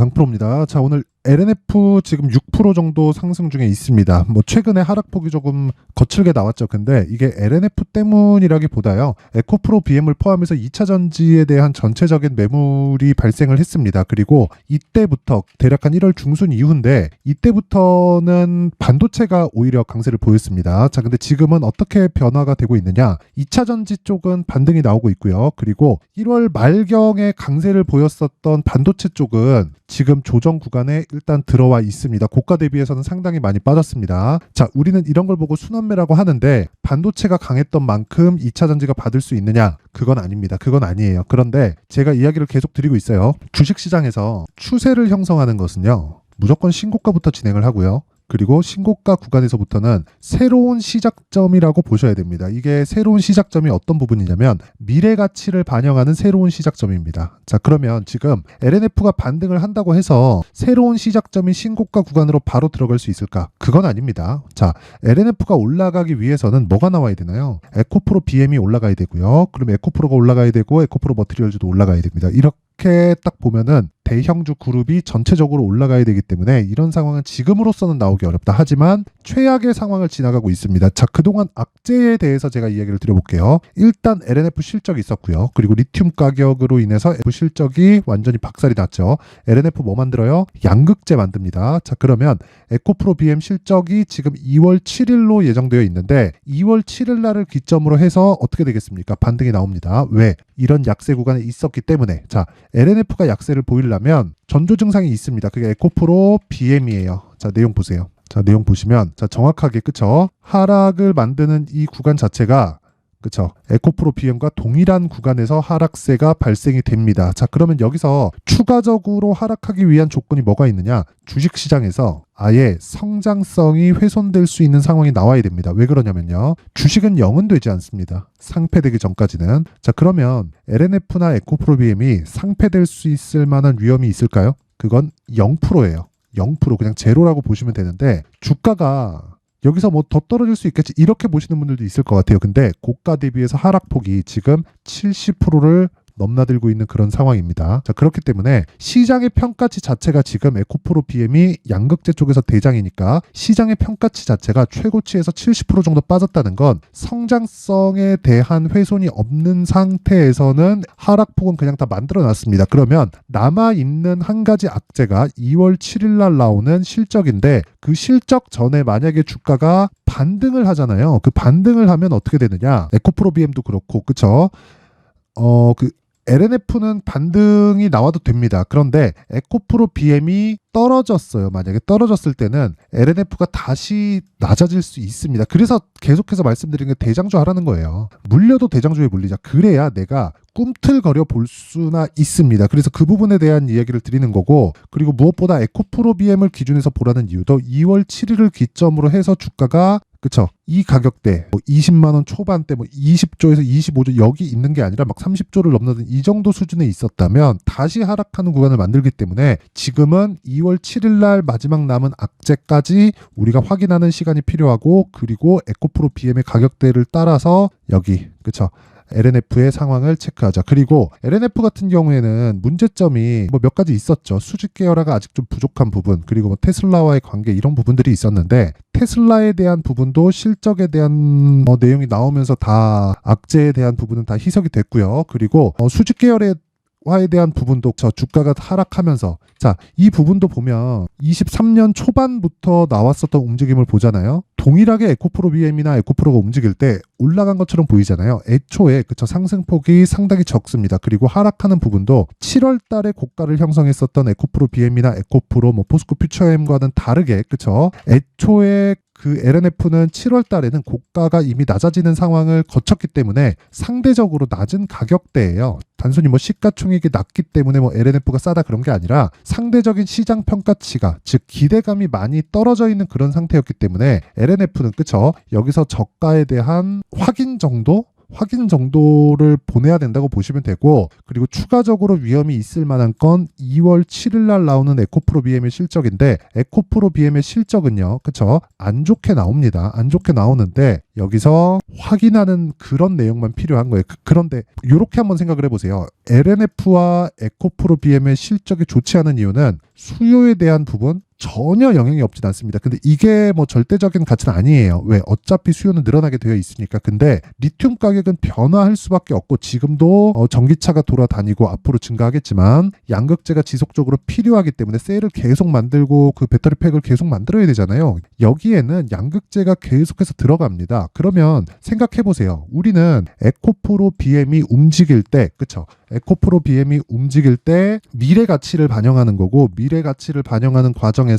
강프로입니다. 자, 오늘 LNF 지금 6% 정도 상승 중에 있습니다. 뭐 최근에 하락폭이 조금 거칠게 나왔죠. 근데 이게 LNF 때문이라기보다요. 에코프로 BM을 포함해서 2차 전지에 대한 전체적인 매물이 발생을 했습니다. 그리고 이때부터 대략 한 1월 중순 이후인데 이때부터는 반도체가 오히려 강세를 보였습니다. 자, 근데 지금은 어떻게 변화가 되고 있느냐? 2차 전지 쪽은 반등이 나오고 있고요. 그리고 1월 말경에 강세를 보였었던 반도체 쪽은 지금 조정 구간에 일단 들어와 있습니다. 고가 대비해서는 상당히 많이 빠졌습니다. 자, 우리는 이런 걸 보고 순환매라고 하는데 반도체가 강했던 만큼 2차 전지가 받을 수 있느냐? 그건 아닙니다. 그건 아니에요. 그런데 제가 이야기를 계속 드리고 있어요. 주식시장에서 추세를 형성하는 것은요. 무조건 신고가부터 진행을 하고요. 그리고 신고가 구간에서부터는 새로운 시작점이라고 보셔야 됩니다. 이게 새로운 시작점이 어떤 부분이냐면 미래 가치를 반영하는 새로운 시작점입니다. 자, 그러면 지금 LNF가 반등을 한다고 해서 새로운 시작점인 신고가 구간으로 바로 들어갈 수 있을까? 그건 아닙니다. 자, LNF가 올라가기 위해서는 뭐가 나와야 되나요? 에코프로 BM이 올라가야 되고요. 그럼 에코프로가 올라가야 되고 에코프로 머티리얼즈도 올라가야 됩니다. 이렇게 딱 보면은 대형주 그룹이 전체적으로 올라가야 되기 때문에 이런 상황은 지금으로서는 나오기 어렵다. 하지만 최악의 상황을 지나가고 있습니다. 자, 그동안 악재에 대해서 제가 이야기를 드려볼게요. 일단 LNF 실적이 있었고요. 그리고 리튬 가격으로 인해서 F 실적이 완전히 박살이 났죠. LNF 뭐 만들어요? 양극재 만듭니다. 자, 그러면 에코프로 BM 실적이 지금 2월 7일로 예정되어 있는데 2월 7일 날을 기점으로 해서 어떻게 되겠습니까? 반등이 나옵니다. 왜? 이런 약세 구간에 있었기 때문에. 자, LNF가 약세를 보이려면 전조 증상이 있습니다. 그게 에코프로 BM이에요. 자, 내용 보세요. 자, 내용 보시면 자, 정확하게 그쵸? 하락을 만드는 이 구간 자체가 그쵸? 에코프로 BM과 동일한 구간에서 하락세가 발생이 됩니다. 자, 그러면 여기서 추가적으로 하락하기 위한 조건이 뭐가 있느냐? 주식시장에서 아예 성장성이 훼손될 수 있는 상황이 나와야 됩니다. 왜 그러냐면요. 주식은 0은 되지 않습니다. 상폐되기 전까지는. 자, 그러면 LNF나 에코프로 BM이 상폐될 수 있을 만한 위험이 있을까요? 그건 0%예요. 0%, 그냥 제로라고 보시면 되는데 주가가 여기서 뭐 더 떨어질 수 있겠지 이렇게 보시는 분들도 있을 것 같아요. 근데 고가 대비해서 하락폭이 지금 70%를 넘나들고 있는 그런 상황입니다. 자, 그렇기 때문에 시장의 평가치 자체가 지금 에코프로 BM이 양극재 쪽에서 대장이니까 시장의 평가치 자체가 최고치에서 70% 정도 빠졌다는 건 성장성에 대한 훼손이 없는 상태에서는 하락폭은 그냥 다 만들어놨습니다. 그러면 남아있는 한 가지 악재가 2월 7일 날 나오는 실적인데 그 실적 전에 만약에 주가가 반등을 하잖아요. 그 반등을 하면 어떻게 되느냐? 에코프로 BM도 그렇고 그쵸? LNF는 반등이 나와도 됩니다. 그런데 에코프로 BM이 떨어졌어요. 만약에 떨어졌을 때는 LNF가 다시 낮아질 수 있습니다. 그래서 계속해서 말씀드린 게 대장주 하라는 거예요. 물려도 대장주에 물리자. 그래야 내가 꿈틀거려 볼 수나 있습니다. 그래서 그 부분에 대한 이야기를 드리는 거고, 그리고 무엇보다 에코프로 BM을 기준에서 보라는 이유도 2월 7일을 기점으로 해서 주가가 그쵸? 이 가격대, 뭐 20만 원 초반대, 뭐 20조에서 25조 여기 있는 게 아니라 막 30조를 넘는 이 정도 수준에 있었다면 다시 하락하는 구간을 만들기 때문에 지금은 2월 7일 날 마지막 남은 악재까지 우리가 확인하는 시간이 필요하고, 그리고 에코프로 BM의 가격대를 따라서 여기, 그쵸? LNF의 상황을 체크하자. 그리고 LNF 같은 경우에는 문제점이 뭐 몇 가지 있었죠. 수직 계열화가 아직 좀 부족한 부분, 그리고 뭐 테슬라와의 관계 이런 부분들이 있었는데 테슬라에 대한 부분도 실적에 대한 내용이 나오면서 다 악재에 대한 부분은 다 희석이 됐고요. 그리고 수직 계열의 화에 대한 부분도 저 주가가 하락하면서 자, 이 부분도 보면 23년 초반부터 나왔었던 움직임을 보잖아요. 동일하게 에코프로 BM이나 에코프로가 움직일 때 올라간 것처럼 보이잖아요. 애초에 그쵸, 상승폭이 상당히 적습니다. 그리고 하락하는 부분도 7월 달에 고가를 형성했었던 에코프로 BM이나 에코프로 뭐 포스코 퓨처엠과는 다르게 그쵸, 애초에 그 LNF는 7월 달에는 고가가 이미 낮아지는 상황을 거쳤기 때문에 상대적으로 낮은 가격대예요. 단순히 뭐 시가총액이 낮기 때문에 뭐 LNF가 싸다 그런 게 아니라 상대적인 시장 평가치가, 즉 기대감이 많이 떨어져 있는 그런 상태였기 때문에 LNF는 그쵸, 여기서 저가에 대한 확인 정도? 확인 정도를 보내야 된다고 보시면 되고, 그리고 추가적으로 위험이 있을 만한 건 2월 7일 날 나오는 에코프로 BM의 실적인데, 에코프로 BM의 실적은요, 그쵸? 안 좋게 나옵니다. 안 좋게 나오는데 여기서 확인하는 그런 내용만 필요한 거예요. 그런데 이렇게 한번 생각을 해보세요. LNF와 에코프로 BM의 실적이 좋지 않은 이유는 수요에 대한 부분 전혀 영향이 없진 않습니다. 근데 이게 뭐 절대적인 가치는 아니에요. 왜? 어차피 수요는 늘어나게 되어 있으니까. 근데 리튬 가격은 변화할 수밖에 없고, 지금도 전기차가 돌아다니고 앞으로 증가하겠지만 양극재가 지속적으로 필요하기 때문에 셀을 계속 만들고 그 배터리 팩을 계속 만들어야 되잖아요. 여기에는 양극재가 계속해서 들어갑니다. 그러면 생각해 보세요. 우리는 에코프로 BM이 움직일 때, 그쵸? 에코프로 BM이 움직일 때 미래 가치를 반영하는 거고, 미래 가치를 반영하는 과정에서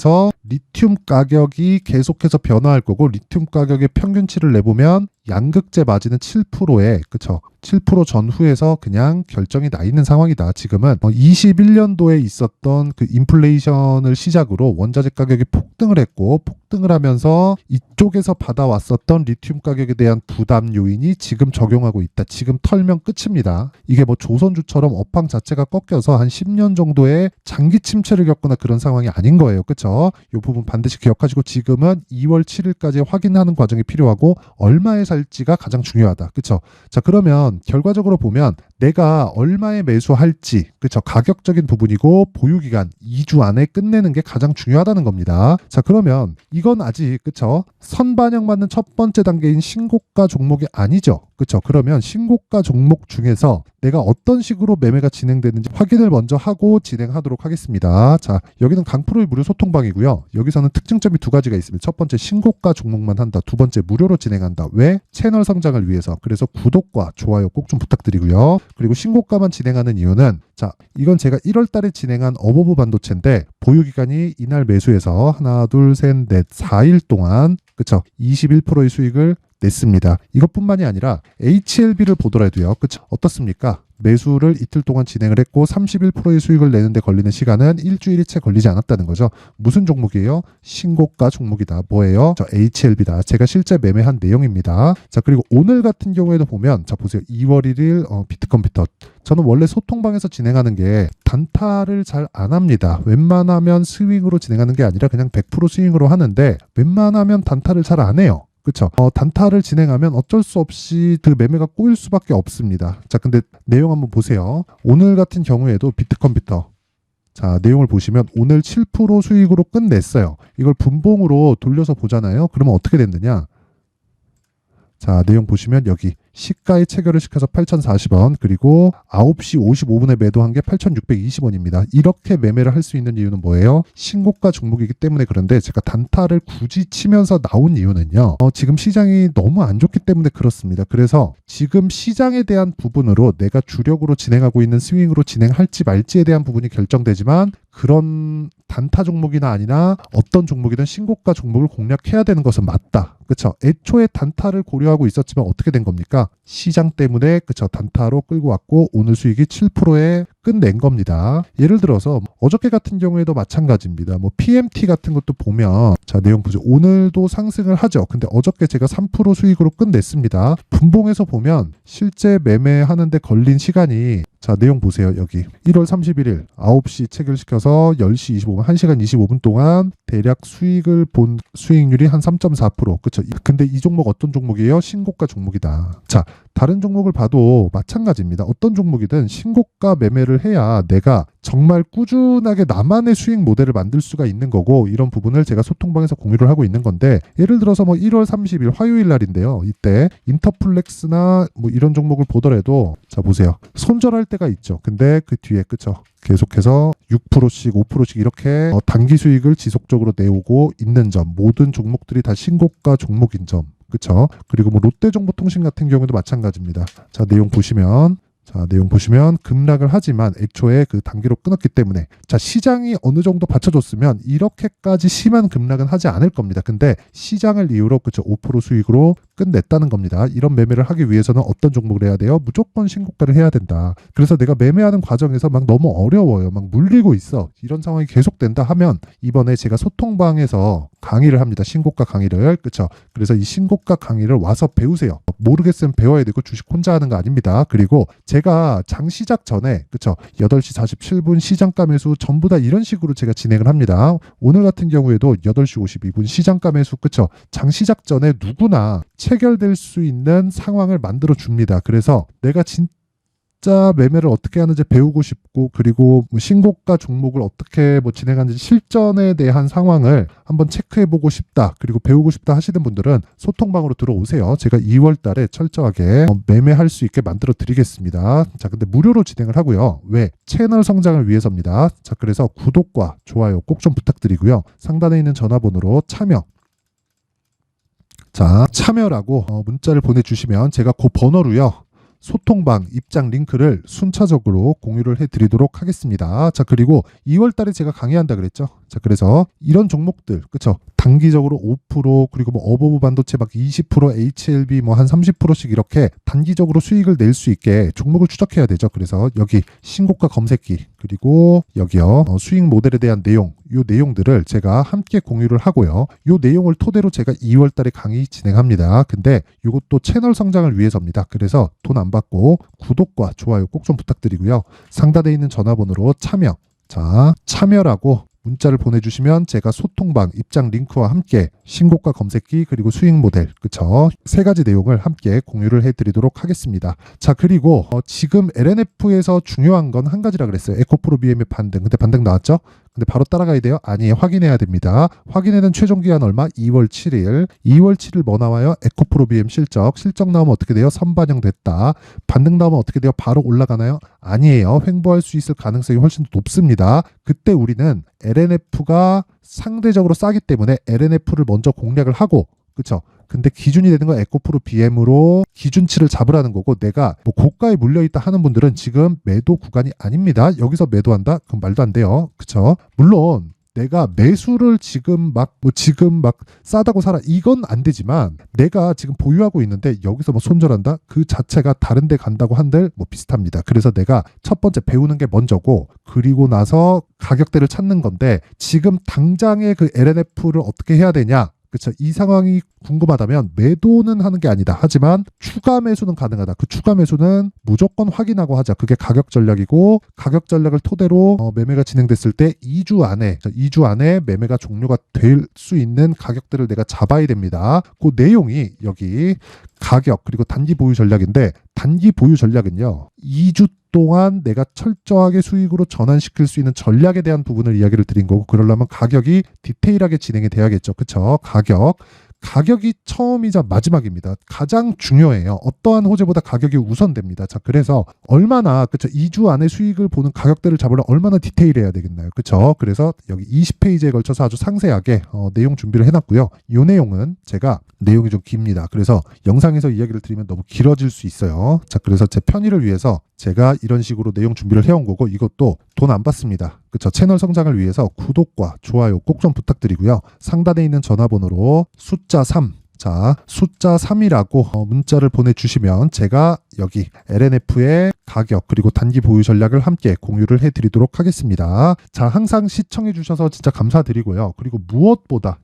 리튬 가격이 계속해서 변화할 거고, 리튬 가격의 평균치를 내보면 양극재 마진은 7%에, 그쵸? 7% 전후에서 그냥 결정이 나 있는 상황이다. 지금은 21년도에 있었던 그 인플레이션을 시작으로 원자재 가격이 폭등을 했고, 폭등을 하면서 이쪽에서 받아왔었던 리튬 가격에 대한 부담 요인이 지금 적용하고 있다. 지금 털면 끝입니다. 이게 뭐 조선주처럼 업황 자체가 꺾여서 한 10년 정도의 장기 침체를 겪거나 그런 상황이 아닌 거예요. 그쵸? 이 부분 반드시 기억하시고, 지금은 2월 7일까지 확인하는 과정이 필요하고, 얼마에 살지가 가장 중요하다. 그쵸? 자, 그러면 결과적으로 보면 내가 얼마에 매수할지, 그쵸? 가격적인 부분이고, 보유기간 2주 안에 끝내는 게 가장 중요하다는 겁니다. 자, 그러면 이건 아직, 그쵸? 선반영받는 첫 번째 단계인 신고가 종목이 아니죠. 그쵸? 그러면 신고가 종목 중에서 내가 어떤 식으로 매매가 진행되는지 확인을 먼저 하고 진행하도록 하겠습니다. 자, 여기는 강프로의 무료 소통방이고요. 여기서는 특징점이 두 가지가 있습니다. 첫 번째, 신고가 종목만 한다. 두 번째, 무료로 진행한다. 왜? 채널 성장을 위해서. 그래서 구독과 좋아요 꼭 좀 부탁드리고요. 그리고 신고가만 진행하는 이유는, 자, 이건 제가 1월 달에 진행한 어버브 반도체인데, 보유기간이 이날 매수해서 하나, 둘, 셋, 넷, 4일 동안, 그쵸? 21%의 수익을 냈습니다. 이것뿐만이 아니라 HLB를 보더라도요. 그쵸? 어떻습니까? 매수를 이틀 동안 진행을 했고 31%의 수익을 내는데 걸리는 시간은 일주일이 채 걸리지 않았다는 거죠. 무슨 종목이에요? 신고가 종목이다. 뭐예요? 저 HLB다. 제가 실제 매매한 내용입니다. 자, 그리고 오늘 같은 경우에도 보면, 자, 보세요. 2월 1일 비트컴퓨터. 저는 원래 소통방에서 진행하는 게 단타를 잘 안 합니다. 웬만하면 스윙으로 진행하는 게 아니라 그냥 100% 스윙으로 하는데, 웬만하면 단타를 잘 안 해요. 그쵸? 단타를 진행하면 어쩔 수 없이 그 매매가 꼬일 수밖에 없습니다. 자, 근데 내용 한번 보세요. 오늘 같은 경우에도 비트컴퓨터. 자, 내용을 보시면 오늘 7% 수익으로 끝냈어요. 이걸 분봉으로 돌려서 보잖아요. 그러면 어떻게 됐느냐? 자, 내용 보시면 여기 시가에 체결을 시켜서 8,040원, 그리고 9시 55분에 매도한 게 8,620원입니다. 이렇게 매매를 할 수 있는 이유는 뭐예요? 신고가 종목이기 때문에. 그런데 제가 단타를 굳이 치면서 나온 이유는요. 지금 시장이 너무 안 좋기 때문에 그렇습니다. 그래서 지금 시장에 대한 부분으로 내가 주력으로 진행하고 있는 스윙으로 진행할지 말지에 대한 부분이 결정되지만, 그런 단타 종목이나 아니나 어떤 종목이든 신고가 종목을 공략해야 되는 것은 맞다. 그쵸? 애초에 단타를 고려하고 있었지만 어떻게 된 겁니까? 시장 때문에, 그쵸? 단타로 끌고 왔고 오늘 수익이 7%에 끝낸 겁니다. 예를 들어서 어저께 같은 경우에도 마찬가지입니다. 뭐 PMT 같은 것도 보면, 자, 내용 보죠. 오늘도 상승을 하죠. 근데 어저께 제가 3% 수익으로 끝냈습니다. 분봉에서 보면 실제 매매하는데 걸린 시간이, 자, 내용 보세요. 여기 1월 31일 9시 체결시켜서 10시 25분, 1시간 25분 동안 대략 수익을 본 수익률이 한 3.4%. 그쵸? 근데 이 종목 어떤 종목이에요? 신고가 종목이다. 자, 다른 종목을 봐도 마찬가지입니다. 어떤 종목이든 신고가 매매를 해야 내가 정말 꾸준하게 나만의 수익 모델을 만들 수가 있는 거고, 이런 부분을 제가 소통방에서 공유를 하고 있는 건데, 예를 들어서 뭐 1월 30일 화요일 날인데요. 이때 인터플렉스나 뭐 이런 종목을 보더라도, 자, 보세요. 손절할 때가 있죠. 근데 그 뒤에, 그쵸? 계속해서 6%씩 5%씩 이렇게 단기 수익을 지속적으로 내오고 있는 점, 모든 종목들이 다 신고가 종목인 점. 그쵸? 그리고 뭐 롯데정보통신 같은 경우도 마찬가지입니다. 자, 내용 보시면, 자, 내용 보시면 급락을 하지만 애초에 그 단기로 끊었기 때문에, 자, 시장이 어느 정도 받쳐줬으면 이렇게까지 심한 급락은 하지 않을 겁니다. 근데 시장을 이유로, 그쵸, 5% 수익으로 끝냈다는 겁니다. 이런 매매를 하기 위해서는 어떤 종목을 해야 돼요? 무조건 신고가를 해야 된다. 그래서 내가 매매하는 과정에서 막 너무 어려워요. 막 물리고 있어. 이런 상황이 계속된다 하면 이번에 제가 소통방에서 강의를 합니다. 신고가 강의를. 그쵸? 그래서 이 신고가 강의를 와서 배우세요. 모르겠으면 배워야 되고 주식 혼자 하는 거 아닙니다. 그리고 제가 장 시작 전에 그쵸? 8시 47분 시장가 매수 전부 다 이런 식으로 제가 진행을 합니다. 오늘 같은 경우에도 8시 52분 시장가 매수 그쵸? 장 시작 전에 누구나 체결될 수 있는 상황을 만들어 줍니다. 그래서 내가 진짜 매매를 어떻게 하는지 배우고 싶고 그리고 뭐 신고가 종목을 어떻게 뭐 진행하는지 실전에 대한 상황을 한번 체크해 보고 싶다 그리고 배우고 싶다 하시는 분들은 소통방으로 들어오세요. 제가 2월 달에 철저하게 매매할 수 있게 만들어 드리겠습니다. 자, 근데 무료로 진행을 하고요. 왜? 채널 성장을 위해서입니다. 자, 그래서 구독과 좋아요 꼭 좀 부탁드리고요. 상단에 있는 전화번호로 참여 자, 참여라고 문자를 보내주시면 제가 그 번호로요. 소통방 입장 링크를 순차적으로 공유를 해드리도록 하겠습니다. 자, 그리고 2월 달에 제가 강의한다 그랬죠. 자, 그래서 이런 종목들, 그쵸? 단기적으로 5% 그리고 뭐 어버브 반도체 막 20% HLB 뭐 한 30%씩 이렇게 단기적으로 수익을 낼 수 있게 종목을 추적해야 되죠. 그래서 여기 신고가 검색기 그리고 여기요 수익 모델에 대한 내용 요 내용들을 제가 함께 공유를 하고요. 요 내용을 토대로 제가 2월 달에 강의 진행합니다. 근데 이것도 채널 성장을 위해서입니다. 그래서 돈 안 받고 구독과 좋아요 꼭 좀 부탁드리고요. 상단에 있는 전화번호로 참여 자, 참여라고 문자를 보내주시면 제가 소통방 입장 링크와 함께 신고가 검색기 그리고 수익 모델 그쵸? 세 가지 내용을 함께 공유를 해드리도록 하겠습니다. 자, 그리고 지금 LNF에서 중요한 건 한 가지라 그랬어요. 에코프로 BM의 반등. 근데 반등 나왔죠? 근데 바로 따라가야 돼요? 아니에요. 확인해야 됩니다. 확인에는 최종 기한 얼마? 2월 7일. 2월 7일 뭐 나와요? 에코프로 BM 실적. 실적 나오면 어떻게 돼요? 선반영 됐다. 반등 나오면 어떻게 돼요? 바로 올라가나요? 아니에요. 횡보할 수 있을 가능성이 훨씬 더 높습니다. 그때 우리는 LNF가 상대적으로 싸기 때문에 LNF를 먼저 공략을 하고 그쵸? 근데 기준이 되는 건 에코프로 BM으로 기준치를 잡으라는 거고 내가 뭐 고가에 물려있다 하는 분들은 지금 매도 구간이 아닙니다. 여기서 매도한다? 그럼 말도 안 돼요. 그쵸? 물론 내가 매수를 지금 막 싸다고 사라 이건 안 되지만 내가 지금 보유하고 있는데 여기서 뭐 손절한다? 그 자체가 다른 데 간다고 한들 뭐 비슷합니다. 그래서 내가 첫 번째 배우는 게 먼저고 그리고 나서 가격대를 찾는 건데 지금 당장의 그 LNF를 어떻게 해야 되냐? 그렇죠. 이 상황이 궁금하다면 매도는 하는 게 아니다. 하지만 추가 매수는 가능하다. 그 추가 매수는 무조건 확인하고 하자. 그게 가격 전략이고 가격 전략을 토대로 매매가 진행됐을 때 2주 안에 매매가 종료가 될 수 있는 가격대를 내가 잡아야 됩니다. 그 내용이 여기 가격 그리고 단기 보유 전략인데 단기 보유 전략은요. 2주 동안 내가 철저하게 수익으로 전환시킬 수 있는 전략에 대한 부분을 이야기를 드린 거고 그러려면 가격이 디테일하게 진행이 돼야겠죠. 그쵸? 가격이 처음이자 마지막입니다. 가장 중요해요. 어떠한 호재보다 가격이 우선됩니다. 자, 그래서 얼마나 그쵸 2주 안에 수익을 보는 가격대를 잡으려면 얼마나 디테일해야 되겠나요? 그쵸? 그래서 여기 20페이지에 걸쳐서 아주 상세하게 내용 준비를 해놨고요. 이 내용은 제가 내용이 좀 깁니다. 그래서 영상에서 이야기를 드리면 너무 길어질 수 있어요. 자, 그래서 제 편의를 위해서 제가 이런 식으로 내용 준비를 해온 거고 이것도 돈 안 받습니다. 그쵸? 채널 성장을 위해서 구독과 좋아요 꼭 좀 부탁드리고요. 상단에 있는 전화번호로 숫자 3 자, 숫자 3이라고 문자를 보내주시면 제가 여기 LNF의 가격 그리고 단기 보유 전략을 함께 공유를 해드리도록 하겠습니다. 자, 항상 시청해주셔서 진짜 감사드리고요. 그리고 무엇보다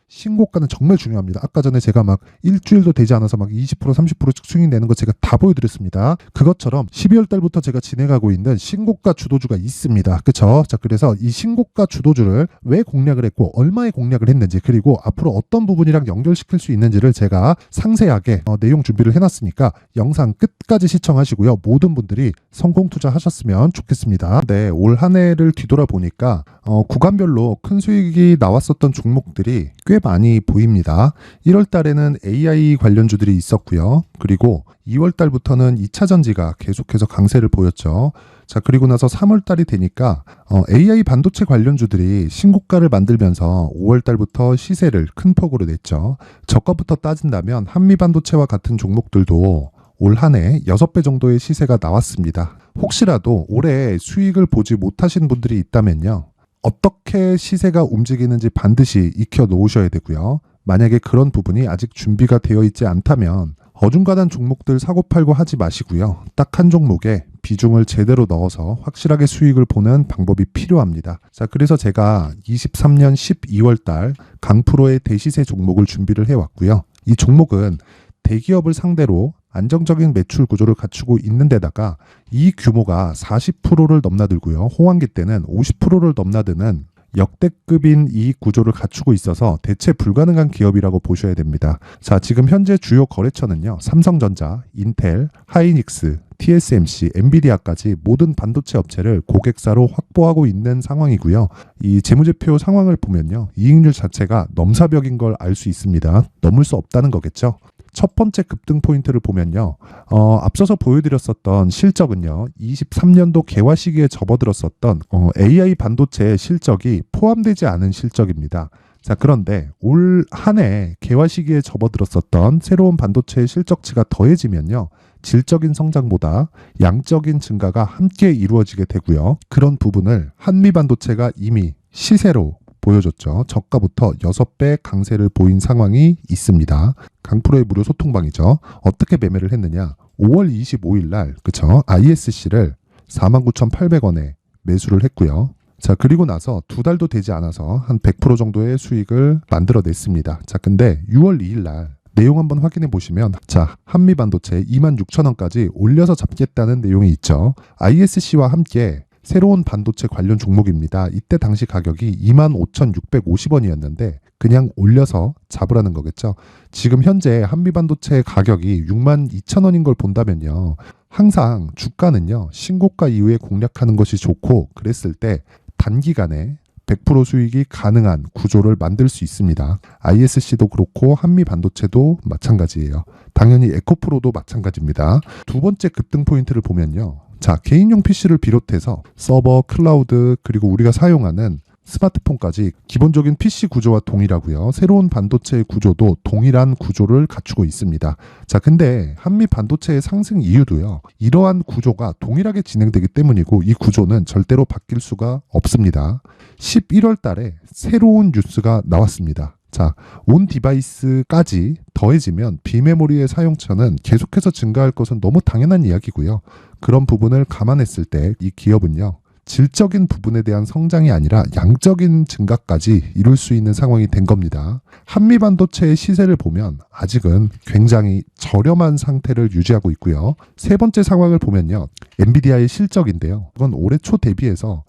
신고가는 정말 중요합니다. 아까 전에 제가 막 일주일도 되지 않아서 막 20% 30%씩 수익 내는 거 제가 다 보여드렸습니다. 그것처럼 12월 달부터 제가 진행하고 있는 신고가 주도주가 있습니다. 그쵸? 자, 그래서 이 신고가 주도주를 왜 공략을 했고 얼마에 공략을 했는지 그리고 앞으로 어떤 부분이랑 연결시킬 수 있는지를 제가 상세하게 내용 준비를 해놨으니까 영상 끝까지 시청하시고요. 모든 분들이 성공 투자하셨으면 좋겠습니다. 네, 올 한 해를 뒤돌아보니까 구간별로 큰 수익이 나왔었던 종목들이 꽤 많이 보입니다. 1월 달에는 AI 관련주들이 있었고요. 그리고 2월 달부터는 2차 전지가 계속해서 강세를 보였죠. 자, 그리고 나서 3월 달이 되니까 AI 반도체 관련주들이 신고가를 만들면서 5월 달부터 시세를 큰 폭으로 냈죠. 저가부터 따진다면 한미반도체와 같은 종목들도 올 한 해 6배 정도의 시세가 나왔습니다. 혹시라도 올해 수익을 보지 못하신 분들이 있다면요. 어떻게 시세가 움직이는지 반드시 익혀 놓으셔야 되고요. 만약에 그런 부분이 아직 준비가 되어 있지 않다면 어중간한 종목들 사고팔고 하지 마시고요. 딱 한 종목에 비중을 제대로 넣어서 확실하게 수익을 보는 방법이 필요합니다. 자, 그래서 제가 23년 12월 달 강프로의 대시세 종목을 준비를 해왔고요. 이 종목은 대기업을 상대로 안정적인 매출 구조를 갖추고 있는 데다가 이 규모가 40%를 넘나들고요. 호황기 때는 50%를 넘나드는 역대급인 이익 구조를 갖추고 있어서 대체 불가능한 기업이라고 보셔야 됩니다. 자, 지금 현재 주요 거래처는요. 삼성전자, 인텔, 하이닉스, TSMC, 엔비디아까지 모든 반도체 업체를 고객사로 확보하고 있는 상황이고요. 이 재무제표 상황을 보면요. 이익률 자체가 넘사벽인 걸 알 수 있습니다. 넘을 수 없다는 거겠죠. 첫 번째 급등 포인트를 보면요. 앞서서 보여드렸었던 실적은요. 23년도 개화 시기에 접어들었었던 AI 반도체의 실적이 포함되지 않은 실적입니다. 자, 그런데 올 한 해 개화 시기에 접어들었었던 새로운 반도체의 실적치가 더해지면요. 질적인 성장보다 양적인 증가가 함께 이루어지게 되고요. 그런 부분을 한미반도체가 이미 시세로 보여줬죠. 저가부터 6배 강세를 보인 상황이 있습니다. 강프로의 무료 소통방이죠. 어떻게 매매를 했느냐. 5월 25일 날 그쵸? ISC를 49,800원에 매수를 했고요. 자, 그리고 나서 2달도 되지 않아서 한 100% 정도의 수익을 만들어냈습니다. 자, 근데 6월 2일 날 내용 한번 확인해 보시면 자, 한미반도체 26,000원까지 올려서 잡겠다는 내용이 있죠. ISC와 함께 새로운 반도체 관련 종목입니다. 이때 당시 가격이 25,650원이었는데 그냥 올려서 잡으라는 거겠죠. 지금 현재 한미반도체 가격이 62,000원인 걸 본다면요. 항상 주가는요. 신고가 이후에 공략하는 것이 좋고 그랬을 때 단기간에 100% 수익이 가능한 구조를 만들 수 있습니다. ISC도 그렇고 한미반도체도 마찬가지예요. 당연히 에코프로도 마찬가지입니다. 두 번째 급등 포인트를 보면요. 자, 개인용 PC를 비롯해서 서버, 클라우드, 그리고 우리가 사용하는 스마트폰까지 기본적인 PC 구조와 동일하고요. 새로운 반도체의 구조도 동일한 구조를 갖추고 있습니다. 자, 근데 한미 반도체의 상승 이유도요. 이러한 구조가 동일하게 진행되기 때문이고 이 구조는 절대로 바뀔 수가 없습니다. 11월 달에 새로운 뉴스가 나왔습니다. 자, 온 디바이스까지 더해지면 비메모리의 사용처는 계속해서 증가할 것은 너무 당연한 이야기고요. 그런 부분을 감안했을 때 이 기업은요. 질적인 부분에 대한 성장이 아니라 양적인 증가까지 이룰 수 있는 상황이 된 겁니다. 한미반도체의 시세를 보면 아직은 굉장히 저렴한 상태를 유지하고 있고요. 세 번째 상황을 보면요. 엔비디아의 실적인데요. 이건 올해 초 대비해서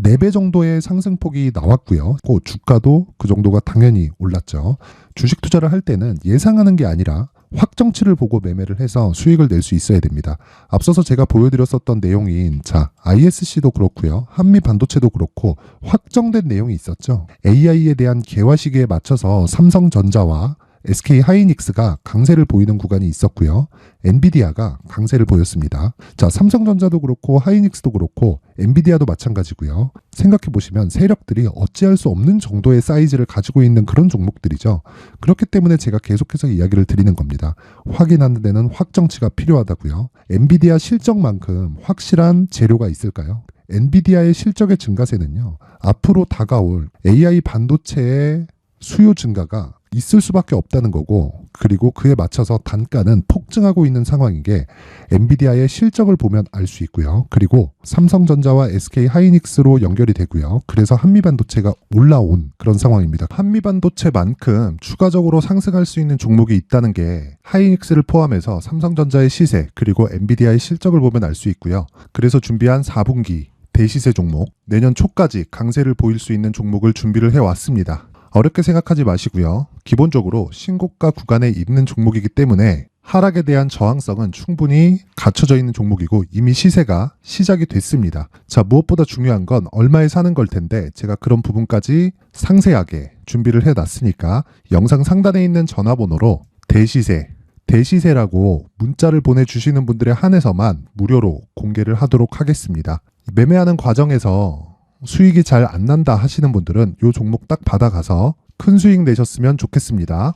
4배 정도의 상승폭이 나왔고요. 그 주가도 그 정도가 당연히 올랐죠. 주식 투자를 할 때는 예상하는 게 아니라 확정치를 보고 매매를 해서 수익을 낼 수 있어야 됩니다. 앞서서 제가 보여드렸었던 내용인 자, ISC도 그렇고요. 한미반도체도 그렇고 확정된 내용이 있었죠. AI에 대한 개화 시기에 맞춰서 삼성전자와 SK 하이닉스가 강세를 보이는 구간이 있었고요. 엔비디아가 강세를 보였습니다. 자, 삼성전자도 그렇고 하이닉스도 그렇고 엔비디아도 마찬가지고요. 생각해 보시면 세력들이 어찌할 수 없는 정도의 사이즈를 가지고 있는 그런 종목들이죠. 그렇기 때문에 제가 계속해서 이야기를 드리는 겁니다. 확인하는 데는 확정치가 필요하다고요. 엔비디아 실적만큼 확실한 재료가 있을까요? 엔비디아의 실적의 증가세는요. 앞으로 다가올 AI 반도체의 수요 증가가 있을 수밖에 없다는 거고 그리고 그에 맞춰서 단가는 폭증하고 있는 상황인 게 엔비디아의 실적을 보면 알 수 있고요. 그리고 삼성전자와 SK 하이닉스로 연결이 되고요. 그래서 한미반도체가 올라온 그런 상황입니다. 한미반도체만큼 추가적으로 상승할 수 있는 종목이 있다는 게 하이닉스를 포함해서 삼성전자의 시세 그리고 엔비디아의 실적을 보면 알 수 있고요. 그래서 준비한 4분기 대시세 종목 내년 초까지 강세를 보일 수 있는 종목을 준비를 해왔습니다. 어렵게 생각하지 마시고요. 기본적으로 신고가 구간에 있는 종목이기 때문에 하락에 대한 저항성은 충분히 갖춰져 있는 종목이고 이미 시세가 시작이 됐습니다. 자, 무엇보다 중요한 건 얼마에 사는 걸 텐데 제가 그런 부분까지 상세하게 준비를 해놨으니까 영상 상단에 있는 전화번호로 대시세라고 문자를 보내주시는 분들에 한해서만 무료로 공개를 하도록 하겠습니다. 매매하는 과정에서 수익이 잘 안 난다 하시는 분들은 이 종목 딱 받아가서 큰 수익 내셨으면 좋겠습니다.